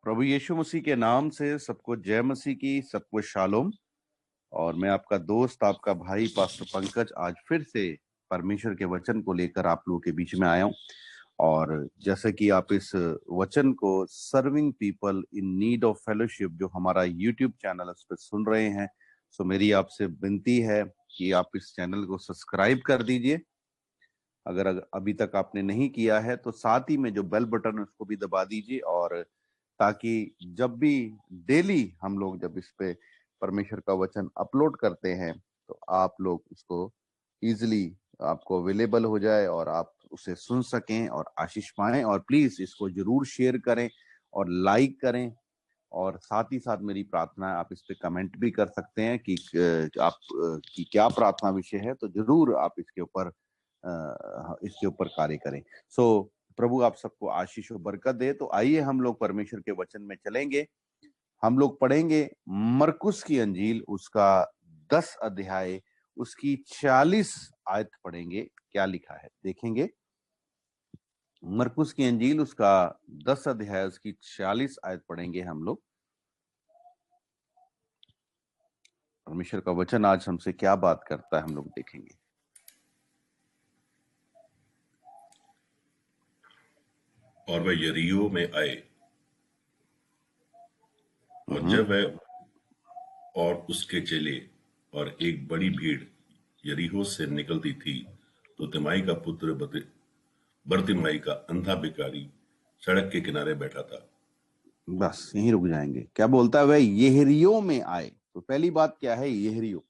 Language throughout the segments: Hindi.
प्रभु यीशु मसीह के नाम से सबको जय मसीह की, सबको शालोम। और मैं आपका दोस्त, आपका भाई पास्टर पंकज आज फिर से परमेश्वर के वचन को लेकर आप लोगों के बीच में आया हूं। और जैसे कि आप इस वचन को serving people in need of fellowship जो हमारा यूट्यूब चैनल उस पर सुन रहे हैं, सो मेरी आपसे विनती है कि आप इस चैनल को सब्सक्राइब कर दीजिए अगर अभी तक आपने नहीं किया है, तो साथ ही में जो बेल बटन है उसको भी दबा दीजिए, और ताकि जब भी डेली हम लोग जब इस पे परमेश्वर का वचन अपलोड करते हैं तो आप लोग उसको इजीली आपको अवेलेबल हो जाए और आप उसे सुन सकें और आशीष पाएं। और प्लीज इसको जरूर शेयर करें और लाइक करें। और साथ ही साथ मेरी प्रार्थना है, आप इस पे कमेंट भी कर सकते हैं कि आप की क्या प्रार्थना विषय है, तो जरूर आप इसके ऊपर कार्य करें। सो प्रभु आप सबको आशीष और बरकत दे। तो आइए हम लोग परमेश्वर के वचन में चलेंगे। हम लोग पढ़ेंगे मरकुस की अंजील, उसका 10 अध्याय, उसकी 40 आयत पढ़ेंगे। क्या लिखा है देखेंगे। मरकुस की अंजील उसका 10 अध्याय, उसकी 40 आयत पढ़ेंगे हम लोग। परमेश्वर का वचन आज हमसे क्या बात करता है हम लोग देखेंगे। और वह यरीहो में आए, और जब वह और उसके चेले और एक बड़ी भीड़ यरीहो से निकलती थी, तो तिमाई का पुत्र बरतिमाई का अंधा भिखारी सड़क के किनारे बैठा था। बस यहीं रुक जाएंगे। क्या बोलता है वह यहरियो में आए। तो पहली बात क्या है, यहरियो।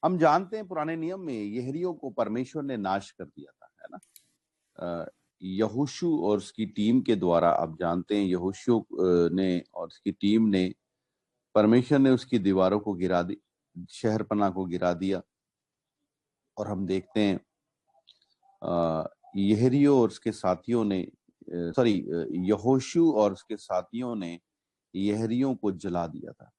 हम जानते हैं पुराने नियम में यहरियो को परमेश्वर ने नाश कर दिया था, है ना। यहोशू और उसकी टीम के द्वारा, आप जानते हैं यहोशू ने और उसकी टीम ने, परमेश्वर ने उसकी दीवारों को गिरा दी, शहरपनाह को गिरा दिया। और हम देखते हैं यहरियो और उसके साथियों ने यहोशू और उसके साथियों ने यहरियों को जला दिया था,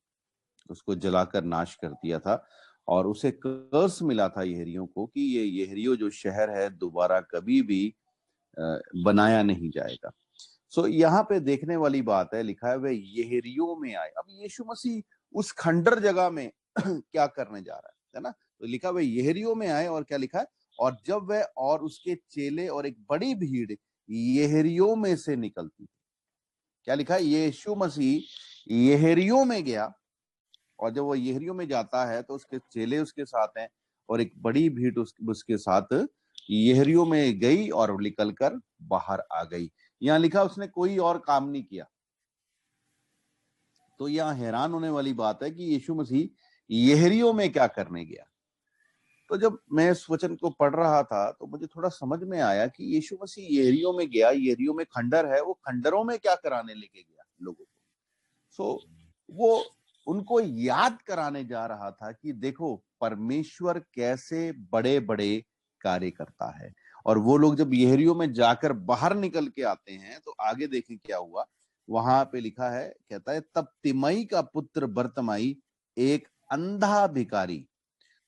उसको जलाकर नाश कर दिया था। और उसे कर्स मिला था यहरियों को कि ये यहरियो जो शहर है दोबारा कभी भी बनाया नहीं जाएगा। सो यहाँ पे देखने वाली बात है, लिखा है वे यहरियो में आए। अब यीशु मसीह उस खंडर जगह में क्या करने जा रहा है ना। तो लिखा वे यहरियो में आए, और क्या लिखा है, और जब वह और उसके चेले और एक बड़ी भीड़ यहरियो में से निकलती थी। क्या लिखा है, यीशु मसीह यहरियो में गया, और जब वो यहरियो में जाता है तो उसके चेले उसके साथ हैं और एक बड़ी भीड़ उसके साथ यहरियो में गई और निकलकर बाहर आ गई। यहाँ लिखा उसने कोई और काम नहीं किया। तो यहाँ हैरान होने वाली बात है कि यीशु मसीह यहरियो में क्या करने गया। तो जब मैं इस वचन को पढ़ रहा था तो मुझे थोड़ा समझ में आया कि यीशु मसीह यहरियो में गया, यहरियो में खंडर है, वो खंडरों में क्या कराने लेके गया लोगों को। सो वो उनको याद कराने जा रहा था कि देखो परमेश्वर कैसे बड़े बड़े कार्य करता है। और वो लोग जब यहरियो में जाकर बाहर निकल के आते हैं तो आगे देखें क्या हुआ। वहां पे लिखा है, कहता है तब तिमई का पुत्र बरतमाई एक अंधा भिखारी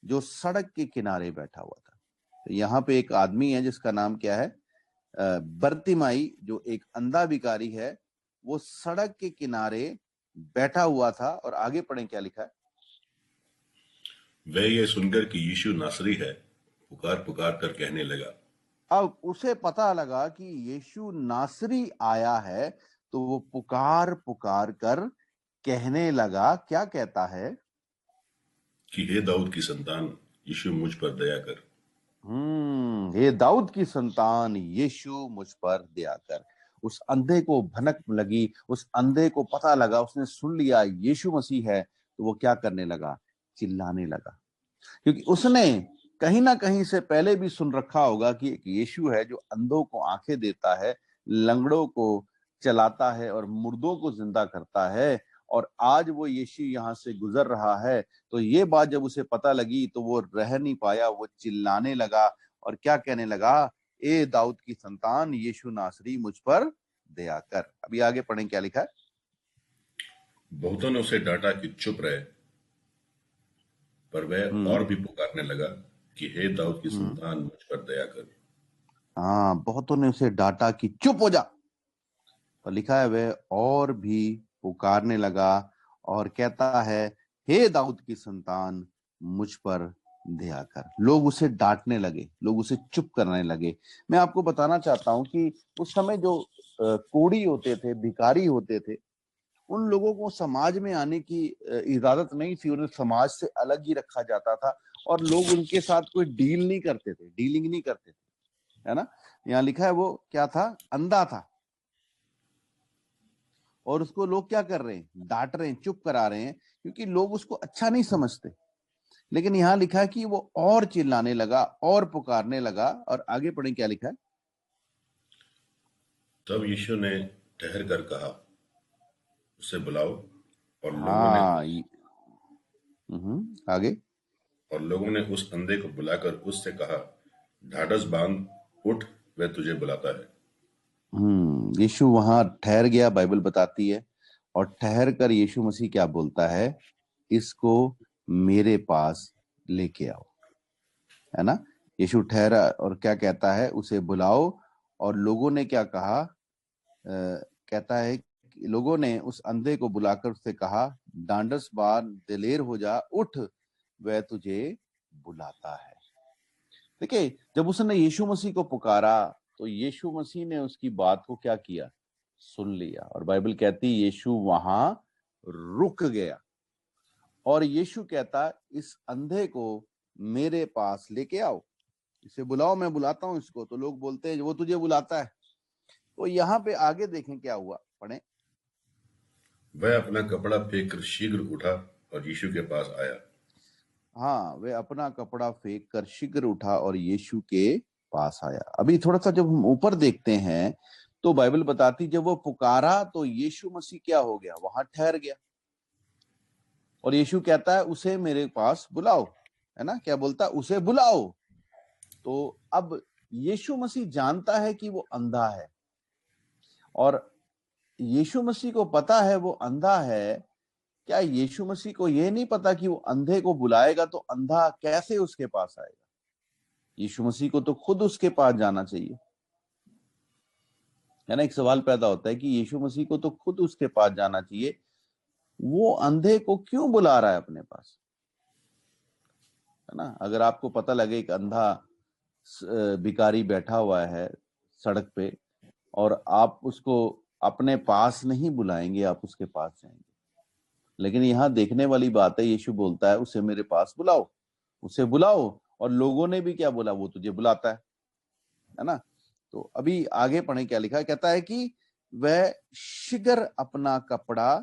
जो सड़क के किनारे बैठा हुआ था। तो यहाँ पे एक आदमी है जिसका नाम क्या है, बरतिमाई, जो एक अंधा भिखारी है, वो सड़क के किनारे बैठा हुआ था। और आगे पढ़ें क्या लिखा है। वह यह सुनकर कि यीशु नासरी है, पुकार पुकार कर कहने लगा। अब उसे पता लगा कि यीशु नासरी आया है, तो वो पुकार पुकार कर कहने लगा। क्या कहता है कि हे दाऊद की संतान, यीशु मुझ पर दया कर। हे दाऊद की संतान, यीशु मुझ पर दया कर। उस अंधे को भनक लगी, उस अंधे को पता लगा, उसने सुन लिया यीशु मसीह है, तो वो क्या करने लगा, चिल्लाने लगा। क्योंकि उसने कहीं ना कहीं से पहले भी सुन रखा होगा कि एक यीशु है जो अंधों को आंखें देता है, लंगड़ों को चलाता है और मुर्दों को जिंदा करता है। और आज वो यीशु यहाँ से गुजर रहा है। तो ये बात जब उसे पता लगी तो वो रह नहीं पाया, वो चिल्लाने लगा और क्या कहने लगा, ए दाऊद की संतान, यीशु नासरी मुझ पर दया कर। अभी आगे पढ़ें क्या लिखा है। बहुतों ने उसे डांटा कि चुप रहे, पर वह और भी पुकारने लगा कि हे दाऊद की संतान, मुझ पर दया कर। हाँ, बहुतों ने उसे डांटा कि चुप हो जा। तो लिखा है वह और भी पुकारने लगा और कहता है, हे दाऊद की संतान, मुझ पर दया कर। लोग उसे डांटने लगे, लोग उसे चुप करने लगे। मैं आपको बताना चाहता हूं कि उस समय जो कोढ़ी होते थे, भिखारी होते थे, उन लोगों को समाज में आने की इजाजत नहीं थी। उन्हें समाज से अलग ही रखा जाता था और लोग उनके साथ कोई डील नहीं करते थे, डीलिंग नहीं करते थे, है ना। यहाँ लिखा है वो क्या था, अंधा था, और उसको लोग क्या कर रहे हैं, डांट रहे हैं, चुप करा रहे हैं, क्योंकि लोग उसको अच्छा नहीं समझते। लेकिन यहाँ लिखा है कि वो और चिल्लाने लगा और पुकारने लगा, और आगे पढ़े क्या लिखा है। तब यीशु ने ठहर कर कहा, उसे बुलाओ। और लोगों ने हाँ, आगे। और लोगों ने उस अंधे को बुलाकर उससे कहा, ढाढ़स बांध, उठ, वह तुझे बुलाता है। यीशु वहां ठहर गया, बाइबल बताती है। और ठहर कर यीशु मसीह क्या बोलता है, इसको मेरे पास लेके आओ, है ना। यीशु ठहरा और क्या कहता है, उसे बुलाओ। और लोगों ने क्या कहा, कहता है कि लोगों ने उस अंधे को बुलाकर उससे कहा, डांडस बांध, दिलेर हो जा, उठ, वह तुझे बुलाता है। देखिए, जब उसने यीशु मसीह को पुकारा तो यीशु मसीह ने उसकी बात को क्या किया, सुन लिया। और बाइबल कहती है यीशु वहां रुक गया और यीशु कहता, इस अंधे को मेरे पास लेके आओ, इसे बुलाओ, मैं बुलाता हूं इसको। तो लोग बोलते हैं वो तुझे बुलाता है। तो यहाँ पे आगे देखें क्या हुआ, पढ़े। वह अपना कपड़ा फेंक कर शीघ्र उठा और यीशु के पास आया। हाँ, वे अपना कपड़ा फेंक कर शीघ्र उठा और यीशु के पास आया। अभी थोड़ा सा जब हम ऊपर देखते हैं तो बाइबल बताती, जब वो पुकारा तो यीशु मसीह क्या हो गया, वहां ठहर गया। और यीशु कहता है उसे मेरे पास बुलाओ, है ना, क्या बोलता है, उसे बुलाओ। तो अब यीशु मसीह जानता है कि वो अंधा है, और यीशु मसीह को पता है वो अंधा है। क्या यीशु मसीह को ये नहीं पता कि वो अंधे को बुलाएगा तो अंधा कैसे उसके पास आएगा? यीशु मसीह को तो खुद उसके पास जाना चाहिए, है ना। एक सवाल पैदा होता है कि यीशु मसीह को तो खुद उसके पास जाना चाहिए, वो अंधे को क्यों बुला रहा है अपने पास, है ना। अगर आपको पता लगे एक अंधा भिखारी बैठा हुआ है सड़क पे, और आप उसको अपने पास नहीं बुलाएंगे, आप उसके पास जाएंगे। लेकिन यहाँ देखने वाली बात है, यीशु बोलता है उसे मेरे पास बुलाओ, उसे बुलाओ। और लोगों ने भी क्या बोला, वो तुझे बुलाता है ना। तो अभी आगे पढ़े क्या लिखा है, कहता है कि वह शीघ्र अपना कपड़ा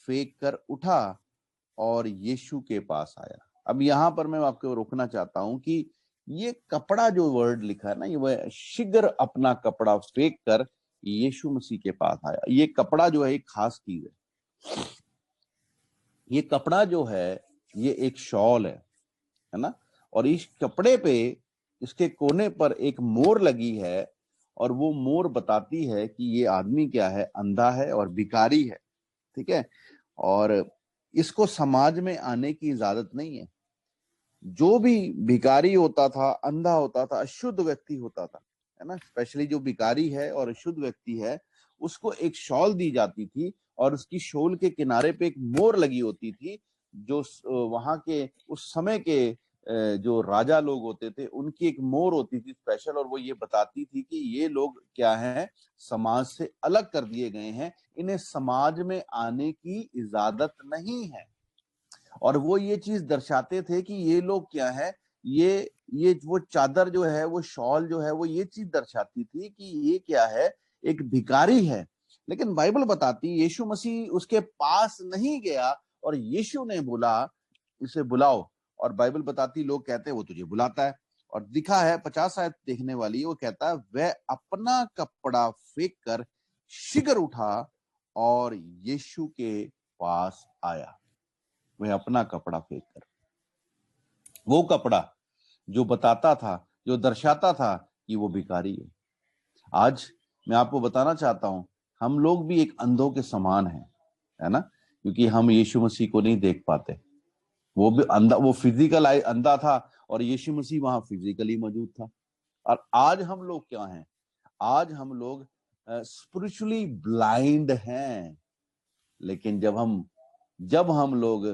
फेंक कर उठा और यीशु के पास आया। अब यहां पर मैं आपको रोकना चाहता हूं कि ये कपड़ा जो वर्ड लिखा है ना, ये वह शीघ्र अपना कपड़ा फेंक कर यीशु मसीह के पास आया। ये कपड़ा जो है एक खास चीज है। ये कपड़ा जो है ये एक शॉल है ना। और इस कपड़े पे, इसके कोने पर एक मोर लगी है, और वो मोर बताती है कि ये आदमी क्या है, अंधा है और भिखारी है, ठीक है। और इसको समाज में आने की इजाजत नहीं है। जो भी भिखारी होता था, अंधा होता था, अशुद्ध व्यक्ति होता था, है ना, स्पेशली जो भिखारी है और अशुद्ध व्यक्ति है, उसको एक शॉल दी जाती थी, और उसकी शॉल के किनारे पे एक मोर लगी होती थी। जो वहां के उस समय के जो राजा लोग होते थे, उनकी एक मोर होती थी स्पेशल, और वो ये बताती थी कि ये लोग क्या हैं, समाज से अलग कर दिए गए हैं, इन्हें समाज में आने की इजाजत नहीं है। और वो ये चीज दर्शाते थे कि ये लोग क्या है, ये वो चादर जो है, वो शॉल जो है, वो ये चीज दर्शाती थी कि ये क्या है, एक भिखारी है। लेकिन बाइबल बताती यीशु मसीह उसके पास नहीं गया, और यीशु ने बोला इसे बुलाओ। और बाइबल बताती, लोग कहते हैं वो तुझे बुलाता है। और दिखा है 50 आयत देखने वाली, वो कहता है वह अपना कपड़ा फेंक कर शीघ्र उठा और यीशु के पास आया। वह अपना कपड़ा फेंक कर, वो कपड़ा जो बताता था, जो दर्शाता था कि वो भिखारी है। आज मैं आपको बताना चाहता हूं, हम लोग भी एक अंधों के समान हैं, है ना, क्योंकि हम यीशु मसीह को नहीं देख पाते। वो भी अंधा, वो फिजिकल अंधा था, और यीशु मसीह वहां फिजिकली मौजूद था। और आज हम लोग क्या हैं, आज हम लोग स्पिरिचुअली ब्लाइंड हैं। लेकिन जब हम लोग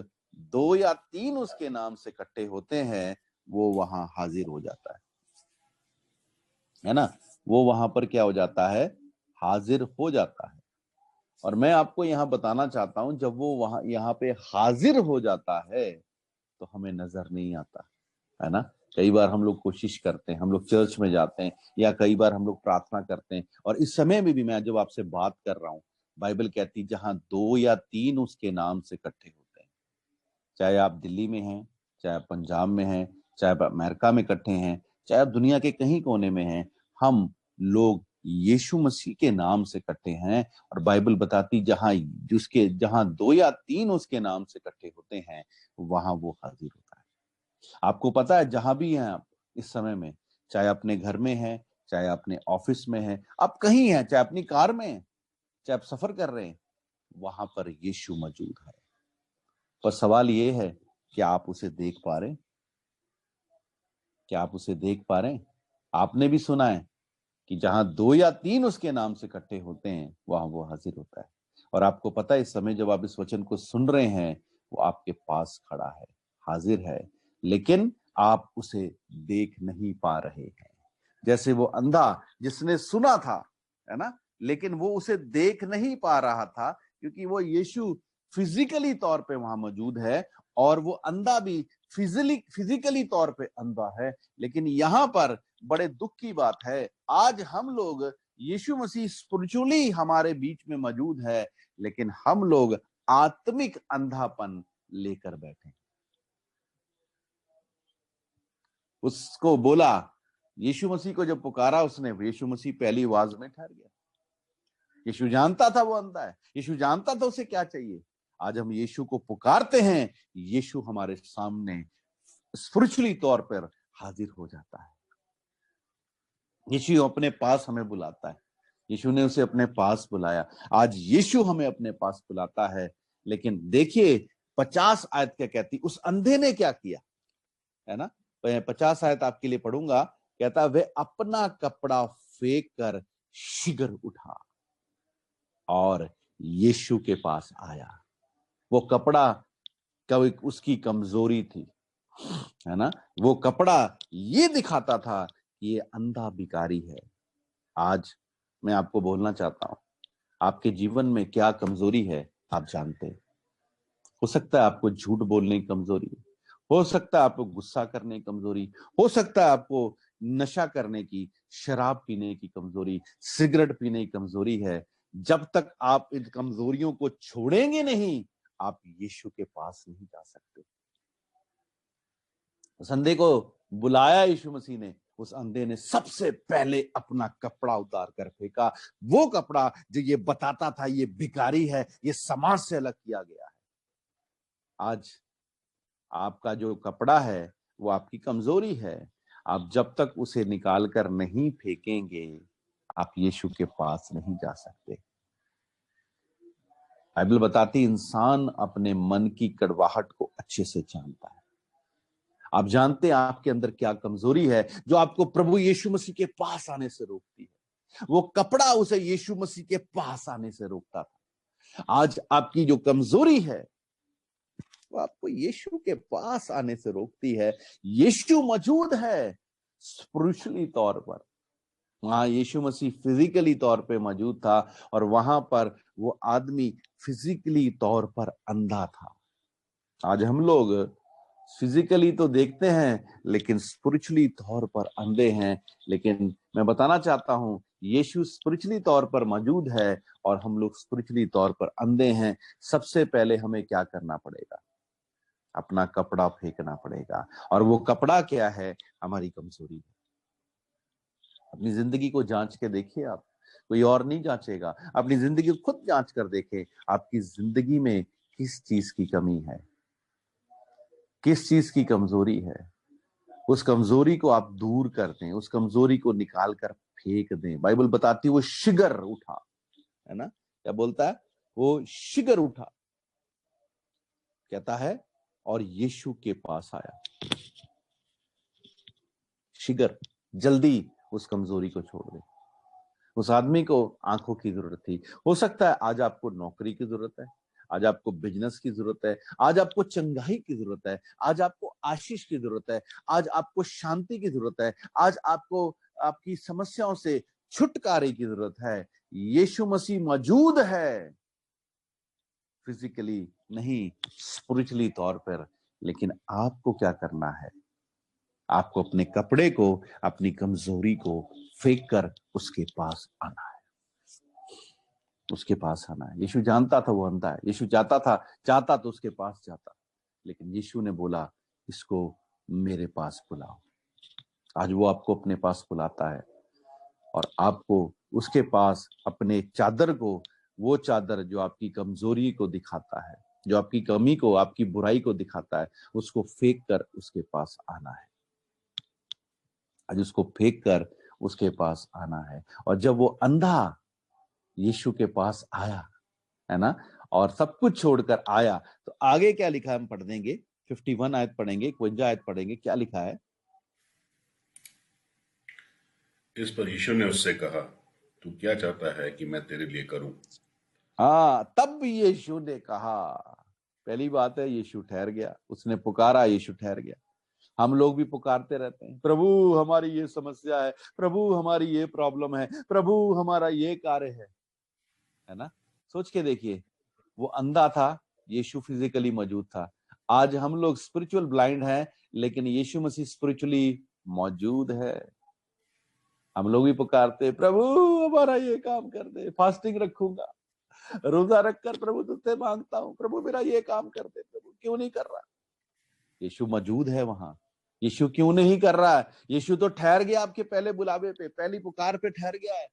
2 या 3 उसके नाम से इकट्ठे होते हैं, वो वहां हाजिर हो जाता है ना। वो वहां पर क्या हो जाता है, हाजिर हो जाता है। और मैं आपको यहां बताना चाहता हूं, जब वो वहां यहाँ पे हाजिर हो जाता है तो हमें नजर नहीं आता है ना। कई बार हम लोग कोशिश करते हैं, हम लोग चर्च में जाते हैं, या कई बार हम लोग प्रार्थना करते हैं, और इस समय में भी मैं जब आपसे बात कर रहा हूं, बाइबल कहती जहां 2 या 3 उसके नाम से इकट्ठे होते हैं, चाहे आप दिल्ली में हैं, चाहे आप पंजाब में हैं, चाहे आप अमेरिका में इकट्ठे हैं, चाहे आप दुनिया के कहीं कोने में हैं, हम लोग यीशु मसीह के नाम से इकट्ठे हैं। और बाइबल बताती जहां 2 या 3 उसके नाम से इकट्ठे होते हैं, वहां वो हाजिर होता है। आपको पता है, जहां भी हैं आप इस समय में, चाहे अपने घर में हैं, चाहे अपने ऑफिस में हैं, आप कहीं हैं, चाहे अपनी कार में हैं, चाहे आप सफर कर रहे हैं, वहां पर यीशु मौजूद है। पर सवाल ये है, क्या आप उसे देख पा रहे हैं? क्या आप उसे देख पा रहे हैं? आपने भी सुना है कि जहां 2 या 3 उसके नाम से इकट्ठे होते हैं, वहां वो हाजिर होता है। और आपको पता है, इस समय जब आप इस वचन को सुन रहे हैं, वो आपके पास खड़ा है, हाजिर है, लेकिन आप उसे देख नहीं पा रहे हैं। जैसे वो अंधा जिसने सुना था, है ना, लेकिन वो उसे देख नहीं पा रहा था, क्योंकि वो यीशु फिजिकली तौर पे वहां मौजूद है, और वो अंधा भी फिजिकली तौर पे अंधा है। लेकिन यहां पर बड़े दुख की बात है, आज हम लोग, यीशु मसीह स्पिरिचुअली हमारे बीच में मौजूद है, लेकिन हम लोग आत्मिक अंधापन लेकर बैठे। उसको बोला, यीशु मसीह को जब पुकारा उसने, यीशु मसीह पहली आवाज में ठहर गया। यीशु जानता था वो अंधा है, यीशु जानता था उसे क्या चाहिए। आज हम यीशु को पुकारते हैं, यीशु हमारे सामने स्पिरिचुअली तौर पर हाजिर हो जाता है। यीशु अपने पास हमें बुलाता है, यीशु ने उसे अपने पास बुलाया। आज यीशु हमें अपने पास बुलाता है। लेकिन देखिए 50 आयत क्या कहती, उस अंधे ने क्या किया, है ना। 50 आयत आपके लिए पढ़ूंगा। कहता, वे अपना कपड़ा फेंक कर शीघ्र उठा और यीशु के पास आया। वो कपड़ा कभी उसकी कमजोरी थी, है ना। वो कपड़ा ये दिखाता था कि ये अंधा भिखारी है। आज मैं आपको बोलना चाहता हूं, आपके जीवन में क्या कमजोरी है आप जानते हैं। हो सकता है आपको झूठ बोलने की कमजोरी, हो सकता है आपको गुस्सा करने की कमजोरी, हो सकता है आपको नशा करने की, शराब पीने की कमजोरी, सिगरेट पीने की कमजोरी है। जब तक आप इन कमजोरियों को छोड़ेंगे नहीं, आप यीशु के पास नहीं जा सकते। उस अंधे को बुलाया यीशु मसीह ने, उस अंधे ने सबसे पहले अपना कपड़ा उतार कर फेंका। वो कपड़ा जो ये बताता था ये भिखारी है, ये समाज से अलग किया गया है। आज आपका जो कपड़ा है वो आपकी कमजोरी है। आप जब तक उसे निकाल कर नहीं फेंकेंगे, आप यीशु के पास नहीं जा सकते। बाइबल बताती इंसान अपने मन की कड़वाहट को अच्छे से जानता है। आप जानते हैं आपके अंदर क्या कमजोरी है जो आपको प्रभु यीशु मसीह के पास आने से रोकती है। वो कपड़ा उसे यीशु मसीह के पास आने से रोकता था। आज आपकी जो कमजोरी है वो आपको यीशु के पास आने से रोकती है। यीशु मौजूद है स्पिरिचुअली तौर पर, वहां यीशु मसीह फिजिकली तौर पे मौजूद था, और वहां पर वो आदमी फिजिकली तौर पर अंधा था। आज हम लोग फिजिकली तो देखते हैं, लेकिन स्पिरिचुअली तौर पर अंधे हैं। लेकिन मैं बताना चाहता हूं, यीशु स्पिरिचुअली तौर पर मौजूद है और हम लोग स्पिरिचुअली तौर पर अंधे हैं। सबसे पहले हमें क्या करना पड़ेगा, अपना कपड़ा फेंकना पड़ेगा। और वो कपड़ा क्या है, हमारी कमजोरी है। अपनी जिंदगी को जांच के देखिए आप, कोई और नहीं जांचेगा। अपनी जिंदगी को खुद जांच कर देखें, आपकी जिंदगी में किस चीज की कमी है, किस चीज की कमजोरी है। उस कमजोरी को आप दूर कर दें, उस कमजोरी को निकाल कर फेंक दें। बाइबल बताती है वो शीघ्र उठा, है ना। क्या बोलता है, वो शीघ्र उठा, कहता है, और यीशु के पास आया। शीघ्र, जल्दी उस कमजोरी को छोड़ दे। उस आदमी को आंखों की जरूरत थी। हो सकता है आज आपको नौकरी की जरूरत है, आज आपको बिजनेस की जरूरत है, आज आपको चंगाई की जरूरत है, आज आपको आशीष की जरूरत है, आज आपको शांति की जरूरत है, आज आपको आपकी समस्याओं से छुटकारे की जरूरत है। यीशु मसीह मौजूद है, फिजिकली नहीं, स्पिरिचुअली तौर पर। लेकिन आपको क्या करना है? आपको अपने कपड़े को, अपनी कमजोरी को फेंक कर उसके पास आना है, उसके पास आना है। यीशु जानता था वो अंधा है, यीशु चाहता तो उसके पास जाता, लेकिन यीशु ने बोला इसको मेरे पास बुलाओ। आज वो आपको अपने पास बुलाता है और आपको उसके पास अपने चादर को, वो चादर जो आपकी कमजोरी को दिखाता है, जो आपकी कमी को, आपकी बुराई को दिखाता है, उसको फेंक कर उसके पास आना है। आज उसको फेंक कर उसके पास आना है। और जब वो अंधा यीशु के पास आया, है ना, और सब कुछ छोड़कर आया, तो आगे क्या लिखा है हम पढ़ देंगे। 51 आयत पढ़ेंगे, 51 आयत पढ़ेंगे, क्या लिखा है? इस पर यीशु ने उससे कहा, तू क्या चाहता है कि मैं तेरे लिए करूं? हाँ, तब यीशु ने कहा। पहली बात है, यीशु ठहर गया, उसने पुकारा, यीशु ठहर गया। हम लोग भी पुकारते रहते हैं, प्रभु हमारी ये समस्या है, प्रभु हमारी ये प्रॉब्लम है, प्रभु हमारा ये कार्य है ना। सोच के देखिए, वो अंधा था, यीशु फिजिकली मौजूद था। आज हम लोग स्पिरिचुअल ब्लाइंड हैं, लेकिन यीशु मसीह स्पिरिचुअली मौजूद है। हम लोग भी पुकारते हैं, प्रभु हमारा ये काम कर दे, फास्टिंग रखूंगा, रोजा रखकर प्रभु तुझसे मांगता हूं, प्रभु मेरा ये काम कर दे। प्रभु क्यों नहीं कर रहा? यीशु मौजूद है वहां। यीशु क्यों नहीं कर रहा है? यीशु तो ठहर गया आपके पहले बुलावे पे, पहली पुकार पे ठहर गया है,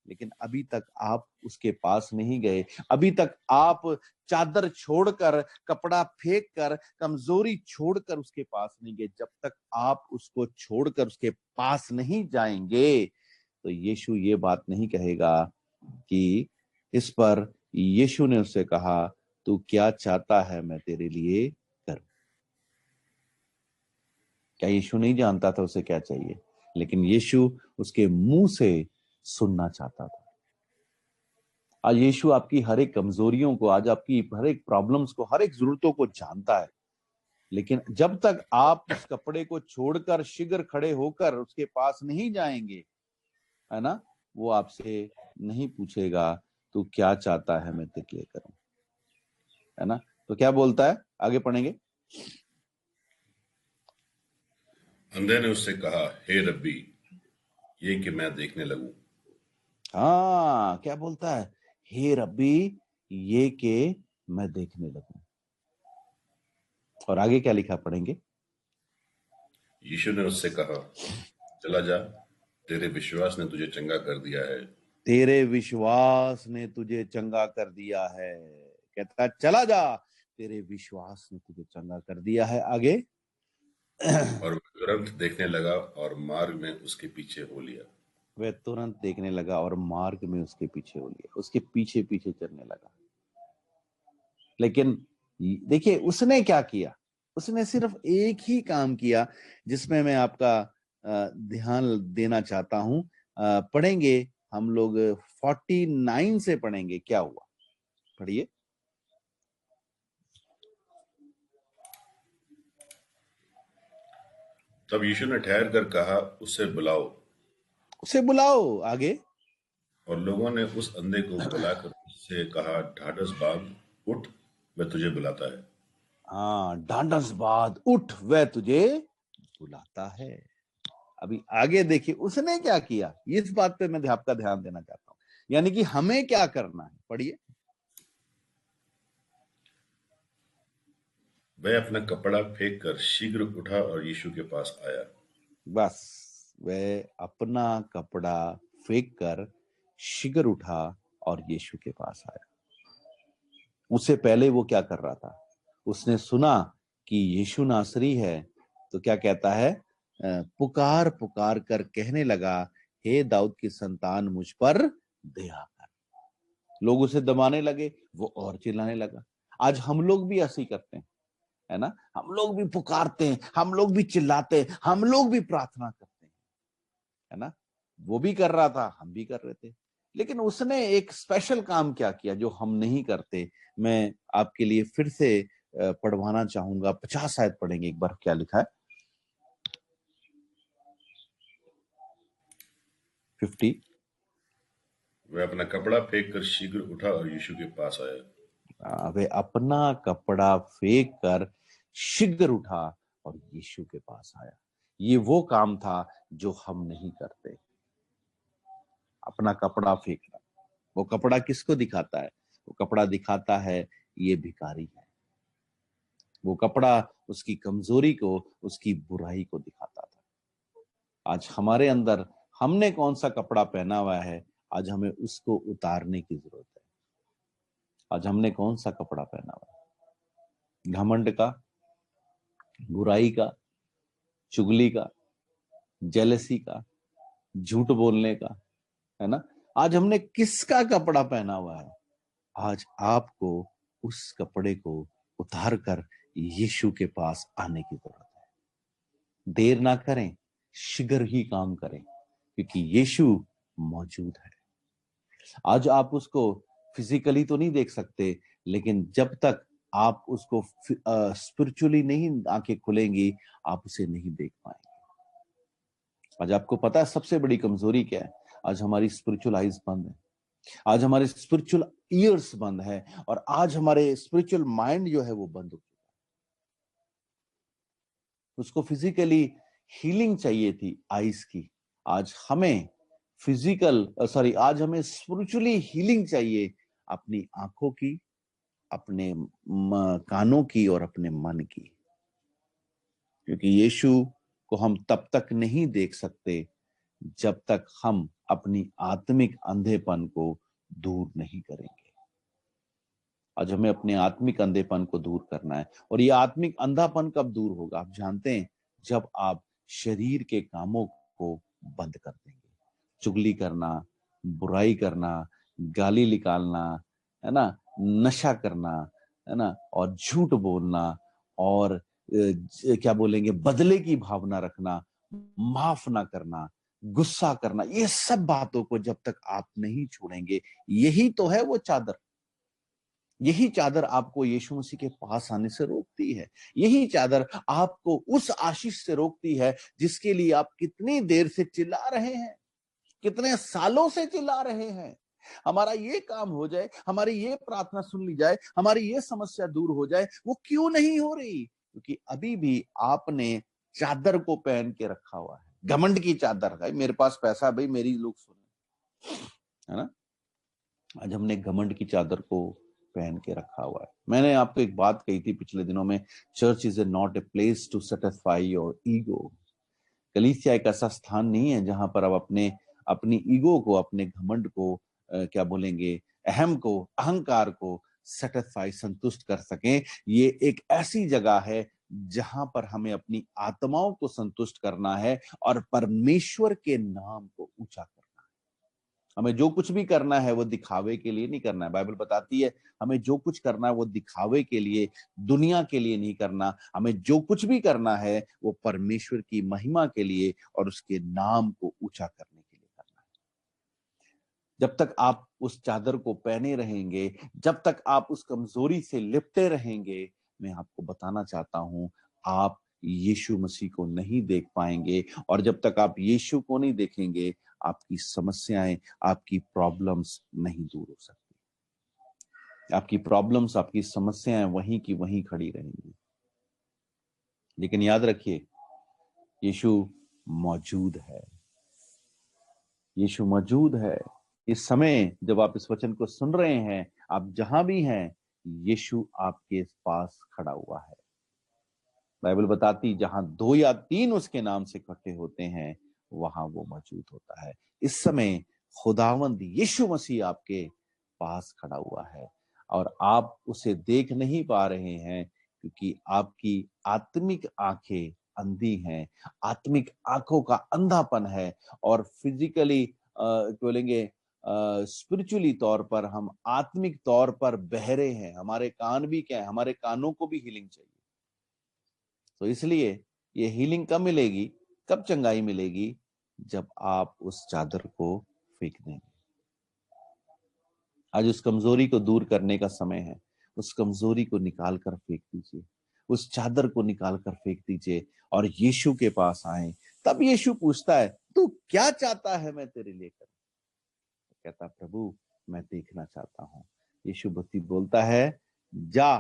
लेकिन अभी तक आप उसके पास नहीं गए। अभी तक आप चादर छोड़कर, कपड़ा फेंक कर, कमजोरी छोड़कर उसके पास नहीं गए। जब तक आप उसको छोड़कर उसके पास नहीं जाएंगे, तो यीशु ये बात नहीं कहेगा कि इस पर यीशु ने उससे कहा, तू क्या चाहता है मैं तेरे लिए करूं? क्या यीशु नहीं जानता था उसे क्या चाहिए? लेकिन यीशु उसके मुंह से सुनना चाहता था। आज यीशु आपकी हर एक कमजोरियों को, आज आपकी हर एक प्रॉब्लम्स को, हर एक जरूरतों को जानता है। लेकिन जब तक आप उस कपड़े को छोड़कर शीघ्र खड़े होकर उसके पास नहीं जाएंगे, है ना, वो आपसे नहीं पूछेगा तू क्या चाहता है मैं तेरे लिए करूं, है ना। तो क्या बोलता है, आगे पढ़ेंगे। अंधे ने उससे कहा, हे रब्बी, ये कि मैं देखने लगूं। हाँ, क्या बोलता है? हे रब्बी, ये के मैं देखने लगूं। और आगे क्या लिखा, पढ़ेंगे। यीशु ने उससे कहा, चला जा, तेरे विश्वास ने तुझे चंगा कर दिया है। तेरे विश्वास ने तुझे चंगा कर दिया है। कहता है चला जा, तेरे विश्वास ने तुझे चंगा कर दिया है। आगे। और वह तुरंत देखने लगा और मार्ग में उसके पीछे हो लिया। वह तुरंत देखने लगा और मार्ग में उसके पीछे हो लिया, उसके पीछे पीछे चलने लगा। लेकिन देखिए उसने क्या किया, उसने सिर्फ एक ही काम किया जिसमें मैं आपका ध्यान देना चाहता हूं। पढ़ेंगे हम लोग, 49 से पढ़ेंगे क्या हुआ, पढ़िए। तब यीशु ने ठहर कर कहा, उसे बुलाओ। उसे बुलाओ। आगे। और लोगों ने उस अंधे को बुलाकर उससे कहा, ढाढ़स बांध, उठ, वह तुझे बुलाता है। हाँ, ढांढस बांध, उठ, वह तुझे बुलाता है। अभी आगे देखिए उसने क्या किया, इस बात पे मैं आपका ध्यान देना चाहता हूं, यानी कि हमें क्या करना है, पढ़िए। वह अपना कपड़ा फेंक कर शीघ्र उठा और यीशु के पास आया। बस, वह अपना कपड़ा फेंक कर शीघ्र उठा और यीशु के पास आया। उससे पहले वो क्या कर रहा था? उसने सुना कि यीशु नासरी है, तो क्या कहता है? पुकार पुकार कर कहने लगा, हे दाऊद की संतान, मुझ पर दया कर। लोग उसे दबाने लगे, वो और चिल्लाने लगा। आज हम लोग भी ऐसे ही करते हैं, है ना। हम लोग भी पुकारते हैं, हम लोग भी चिल्लाते हैं, हम लोग भी प्रार्थना करते हैं, है ना। वो भी कर रहा था, हम भी कर रहे थे। लेकिन उसने एक स्पेशल काम क्या किया जो हम नहीं करते। मैं आपके लिए फिर से पढ़वाना चाहूंगा, 50 आयत पढ़ेंगे एक बार, क्या लिखा है 50। वह अपना कपड़ा फेंक कर शीघ्र उठा और यीशु के पास आया। वे अपना कपड़ा फेंक कर शीघ्र उठा और यीशु के पास आया। ये वो काम था जो हम नहीं करते, अपना कपड़ा फेंकना। वो कपड़ा किसको दिखाता है? वो कपड़ा दिखाता है ये भिखारी है। वो कपड़ा उसकी कमजोरी को, उसकी बुराई को दिखाता था। आज हमारे अंदर हमने कौन सा कपड़ा पहना हुआ है, आज हमें उसको उतारने की जरूरत है। आज हमने कौन सा कपड़ा पहना हुआ है? घमंड का, बुराई का, चुगली का, जेलसी का, झूठ बोलने का, है ना? आज हमने किसका कपड़ा पहना हुआ है? आज आपको उस कपड़े को उतार कर यीशु के पास आने की जरूरत है। देर ना करें, शीघ्र ही काम करें, क्योंकि यीशु मौजूद है। आज आप उसको फिजिकली तो नहीं देख सकते, लेकिन जब तक आप उसको स्पिरिचुअली नहीं आंखें खुलेंगी, आप उसे नहीं देख पाएंगे। आज आपको पता है सबसे बड़ी कमजोरी क्या है? आज हमारी स्पिरिचुअल आइज बंद है, आज हमारे स्पिरिचुअल ईयर्स बंद है, और आज हमारे स्पिरिचुअल माइंड जो है वो बंद हो चुका है। उसको फिजिकली हीलिंग चाहिए थी आइज की, आज हमें आज हमें स्पिरिचुअली हीलिंग चाहिए अपनी आंखों की, अपने कानों की और अपने मन की। क्योंकि यीशु को हम तब तक नहीं देख सकते जब तक हम अपनी आत्मिक अंधेपन को दूर नहीं करेंगे। आज हमें अपने आत्मिक अंधेपन को दूर करना है। और ये आत्मिक अंधापन कब दूर होगा? आप जानते हैं, जब आप शरीर के कामों को बंद कर देंगे। चुगली करना, बुराई करना, गाली निकालना, है ना, नशा करना, है ना, और झूठ बोलना, और क्या बोलेंगे, बदले की भावना रखना, माफ ना करना, गुस्सा करना, ये सब बातों को जब तक आप नहीं छोड़ेंगे, यही तो है वो चादर। यही चादर आपको यीशु मसीह के पास आने से रोकती है। यही चादर आपको उस आशीष से रोकती है जिसके लिए आप कितनी देर से चिल्ला रहे हैं, कितने सालों से चिल्ला रहे हैं। हमारा ये काम हो जाए, हमारी ये प्रार्थना सुन ली जाए, हमारी ये समस्या दूर हो जाए, वो क्यों नहीं हो रही? क्योंकि अभी भी आपने चादर को पहन के रखा हुआ है, घमंड की चादर। भाई मेरे पास पैसा है, भाई मेरी लोग सुने, है ना? आज हमने घमंड की चादर को पहन के रखा हुआ है। मैंने आपको एक बात कही थी पिछले दिनों में, church is not a place to satisfy your ego. कलीसिया एक ऐसा स्थान नहीं है जहां पर आप अपनी ईगो को, अपने घमंड को, क्या बोलेंगे, अहम को, अहंकार को सेटिस्फाई, संतुष्ट कर सकें। ये एक ऐसी जगह है जहां पर हमें अपनी आत्माओं को संतुष्ट करना है और परमेश्वर के नाम को ऊंचा करना है। हमें जो कुछ भी करना है वो दिखावे के लिए नहीं करना है। बाइबल बताती है हमें जो कुछ करना है वो दिखावे के लिए, दुनिया के लिए नहीं करना। हमें जो कुछ भी करना है वो परमेश्वर की महिमा के लिए और उसके नाम को ऊंचा करने के लिए करना है। जब तक आप उस चादर को पहने रहेंगे, जब तक आप उस कमजोरी से लिपटे रहेंगे, मैं आपको बताना चाहता हूं, आप यीशु मसीह को नहीं देख पाएंगे। और जब तक आप यीशु को नहीं देखेंगे, आपकी समस्याएं, आपकी प्रॉब्लम्स नहीं दूर हो सकती। आपकी प्रॉब्लम्स, आपकी समस्याएं वहीं की वहीं खड़ी रहेंगी। लेकिन याद रखिए, यीशु मौजूद है। यीशु मौजूद है। इस समय जब आप इस वचन को सुन रहे हैं, आप जहां भी हैं, यीशु आपके पास खड़ा हुआ है। बाइबल बताती जहां 2 या 3 उसके नाम से इकट्ठे होते हैं, वहां वो मौजूद होता है। इस समय खुदावंद यीशु मसीह आपके पास खड़ा हुआ है और आप उसे देख नहीं पा रहे हैं क्योंकि आपकी आत्मिक आंखें अंधी हैं, आत्मिक आंखों का अंधापन है। और फिजिकली बोलेंगे, स्पिरिचुअली तौर पर हम आत्मिक तौर पर बहरे हैं। हमारे कान भी क्या है, हमारे कानों को भी हीलिंग चाहिए। तो इसलिए ये हीलिंग कब मिलेगी, कब चंगाई मिलेगी? जब आप उस चादर को फेंक देंगे, आज उस कमजोरी को दूर करने का समय है। उस कमजोरी को निकाल कर फेंक दीजिए, उस चादर को निकाल कर फेंक दीजिए और यीशु के पास आए। तब यीशु पूछता है, तू क्या चाहता है मैं तेरे लिए करूं? कहता, प्रभु मैं देखना चाहता हूं। यीशु मसीह बोलता है, जा,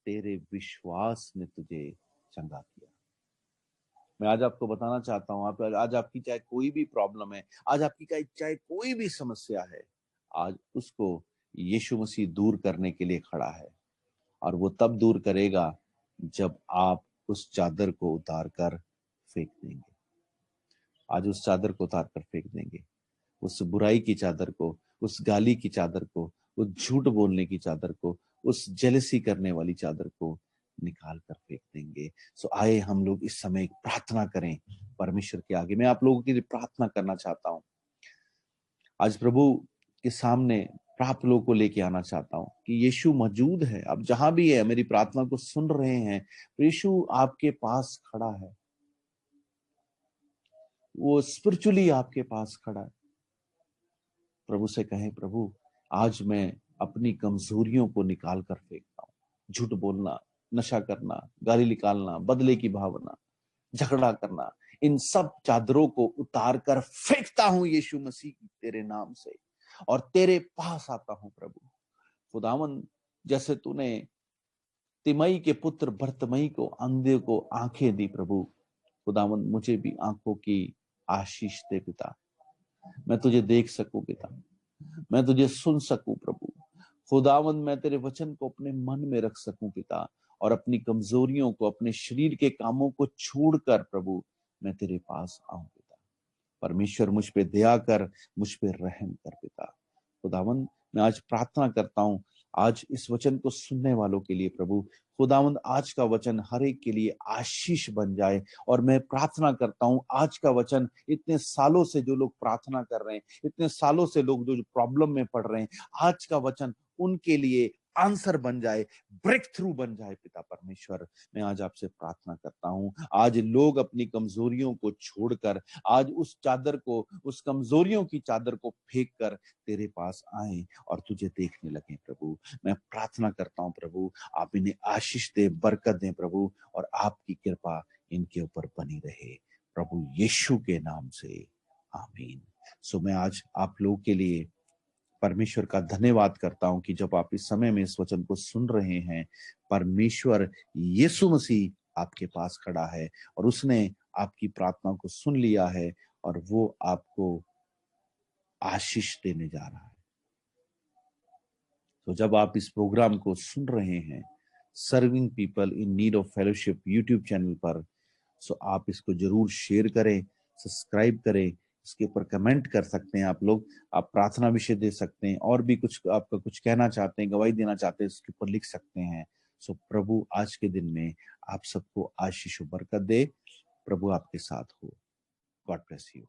तेरे विश्वास ने तुझे चंगा किया। मैं आज आपको बताना चाहता हूं, आप आज आपकी चाहे कोई भी प्रॉब्लम है, आज आपकी चाहे कोई भी समस्या है, आज उसको यीशु मसीह दूर करने के लिए खड़ा है। और वो तब दूर करेगा जब आप उस चादर को उतार कर फेंक देंगे। आज उस चादर को उतार कर फेंक देंगे, उस बुराई की चादर को, उस गाली की चादर को, उस झूठ बोलने की चादर को, उस जेलसी करने वाली चादर को निकाल कर फेंक देंगे। सो आए हम लोग इस समय एक प्रार्थना करें परमेश्वर के आगे। मैं आप लोगों के लिए प्रार्थना करना चाहता हूं। आज प्रभु के सामने आप लोगों को लेके आना चाहता हूं कि यीशु मौजूद है। आप जहां भी है, मेरी प्रार्थना को सुन रहे हैं, यीशु आपके पास खड़ा है। वो स्पिरिचुअली आपके पास खड़ा है। प्रभु से कहें, प्रभु आज मैं अपनी कमजोरियों को निकाल कर फेंकता हूं। झूठ बोलना, नशा करना, गाली निकालना, बदले की भावना, झगड़ा करना, इन सब चादरों को उतार कर फेंकता हूं यीशु मसीह की तेरे नाम से, और तेरे पास आता हूं प्रभु। खुदावन, जैसे तूने तिमई के पुत्र भरतमई को, अंधे को आंखें दी प्रभु, खुदावन मुझे भी आंखों की आशीष दे पिता। मैं तुझे देख सकूं पिता, मैं तुझे सुन सकूं प्रभु। खुदावंद, मैं तेरे वचन को अपने मन में रख सकूं पिता, और अपनी कमजोरियों को, अपने शरीर के कामों को छोड़कर प्रभु मैं तेरे पास आऊं पिता। परमेश्वर मुझ पे दया कर, मुझ पे रहम कर पिता। खुदावंद, मैं आज प्रार्थना करता हूं आज इस वचन को सुनने वालों के लिए प्रभु। खुदावंद, आज का वचन हर एक के लिए आशीष बन जाए। और मैं प्रार्थना करता हूं आज का वचन, इतने सालों से जो लोग प्रार्थना कर रहे हैं, इतने सालों से लोग जो प्रॉब्लम में पड़ रहे हैं, आज का वचन उनके लिए आंसर बन जाए, ब्रेक थ्रू बन जाए पिता परमेश्वर। मैं आज आपसे प्रार्थना करता हूं, आज लोग अपनी कमजोरियों को छोड़कर आज उस चादर को, उस कमजोरियों की चादर को फेंक कर तेरे पास आए और तुझे देखने लगे प्रभु। मैं प्रार्थना करता हूं प्रभु, आप इन्हें आशीष दे, बरकत दें प्रभु, और आपकी कृपा इनके ऊपर बनी रहे प्रभु यीशु के नाम से, आमीन। सो मैं आज आप लोगों के लिए परमेश्वर का धन्यवाद करता हूं कि जब आप इस समय में इस वचन को सुन रहे हैं, परमेश्वर यीशु मसीह आपके पास खड़ा है और उसने आपकी प्रार्थना को सुन लिया है और वो आपको आशीष देने जा रहा है। तो जब आप इस प्रोग्राम को सुन रहे हैं, serving people in need of fellowship YouTube channel पर, सो आप इसको जरूर शेयर करें, सब्सक्राइब करें, इसके ऊपर कमेंट कर सकते हैं आप लोग, आप प्रार्थना विषय दे सकते हैं, और भी कुछ आपका कुछ कहना चाहते हैं, गवाही देना चाहते हैं, इसके ऊपर लिख सकते हैं। सो प्रभु आज के दिन में आप सबको आशीष और बरकत दे। प्रभु आपके साथ हो। God bless you.